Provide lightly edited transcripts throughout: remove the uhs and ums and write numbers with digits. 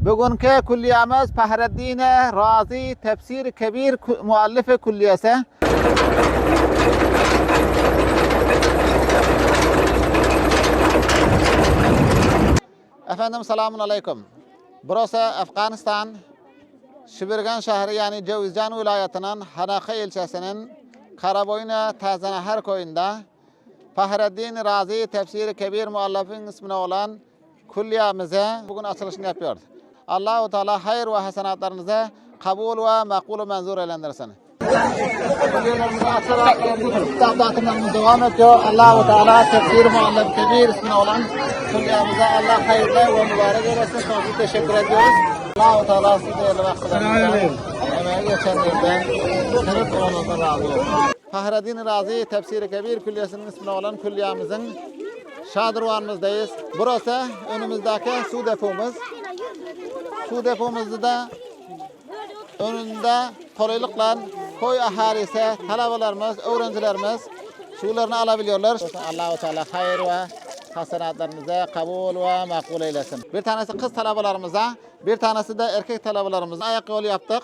Bugünkü kulliyemiz Fahreddin Razi Tefsir Kebir Muallifi Kulliyesi. Efendim selamun aleyküm. Burası Afganistan Şibirgan şehri yani Cevizcan vilayetinin Hanaka ilçesinin Karaboyna Tazenahar köyünde Fahreddin Razi Tefsir Kebir Muallifin ismine olan kulliyemize bugün açılışını yapıyoruz. Allah-u Teala hayır ve hasenatlarınıza kabul ve makbul menzur eylendirsin. Kulliyelerimize açarak dağıtımlarımız devam ediyor. Allah-u Teala Tefsir Muallif Kebir ismine olan kulliyemize Allah hayırlı ve mübarek eylesin. Sonsuz teşekkür ediyoruz. Allah-u Teala sizi değerli vaktilerimizden, emeği geçenlerden, sevip olanlardan razı olsun. Fahreddin Razi Tefsir Kebir Kulliyesi'nin ismine olan kulliyemizin şadırvanımızdayız. Burası önümüzdeki su depomuz. Su depomuzda da önünde kolaylıkla köy ahalisi, talabalarımız, öğrencilerimiz sularını alabiliyorlar. Allah-u Teala hayır ve hasenatlarınıza kabul ve makbul eylesin. Bir tanesi kız talabalarımıza, bir tanesi de erkek talabalarımıza ayak yolu yaptık.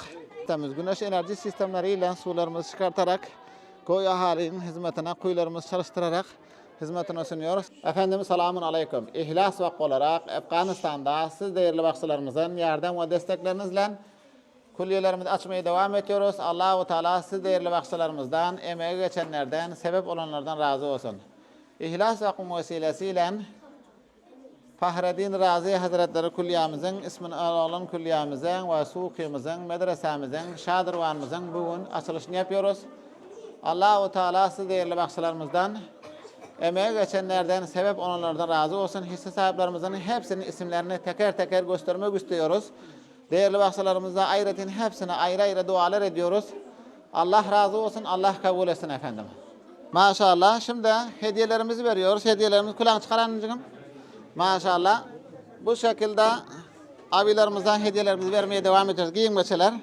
Güneş enerji sistemleriyle sularımızı çıkartarak köy ahalinin hizmetine kuyularımızı çalıştırarak hizmetine sunuyoruz. Efendim selamun aleyküm. İhlas Vakfı olarak Afganistan'da siz değerli vakıflarımızın yardım ve desteklerinizle kulliyelerimizi açmaya devam ediyoruz. Allah-u Teala siz değerli vakıflarımızdan, emeği geçenlerden, sebep olanlardan razı olsun. İhlas Vakfı vesilesiyle Fahreddin Razi Hazretleri kulliyemizin ismini alan kulliyemizin ve suqimizin, medresemizin, şadırvanımızın bugün açılışını yapıyoruz. Allah-u Teala siz değerli vakıflarımızdan, emeği geçenlerden, sebep olanlardan razı olsun. Hisse sahiplerimizin hepsinin isimlerini teker teker göstermek istiyoruz. Değerli vakıflarımızda ayretin hepsine ayrı ayrı dualar ediyoruz. Allah razı olsun, Allah kabul etsin efendim. Maşallah. Şimdi hediyelerimizi veriyoruz. Hediyelerimizi kulağını çıkaranıcığım. Maşallah. Bu şekilde abilerimizden hediyelerimizi vermeye devam edeceğiz. Giyinmeçeler.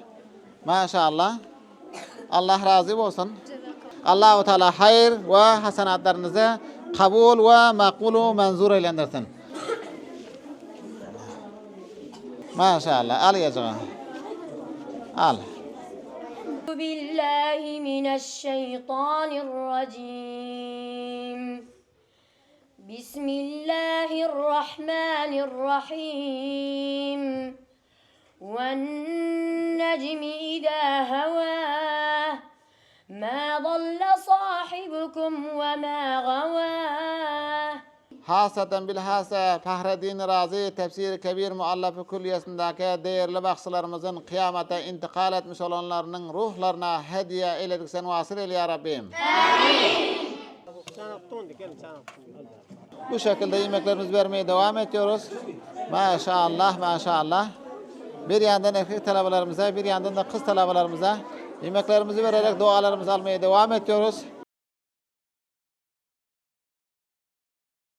Maşallah. Allah razı olsun. Allah-u Teala hayır ve hasenatlarınızı kabul ve makbul menzur eylendirsin. Maşallah. Al yacağı. Al. Billahi mineşşeytanirracim. Bismillahirrahmanirrahim. Ven-necmi idâ hevâ. Ma dalla sahibukum ve ma gavâ. Hasaten bilhassa Fahreddin Razi Tefsir Kebir Muallifi Kulliyesindeki değerli vakıflarımızın kıyamete intikal etmiş olanlarının ruhlarına hediye eyledik sen vasıl eyle ya Rabbim. Amin. Bu şekilde yemeklerimizi vermeye devam ediyoruz. Maşallah maşallah. Bir yandan erkek talabalarımıza, bir yandan da kız talabalarımıza yemeklerimizi vererek dualarımızı almaya devam ediyoruz.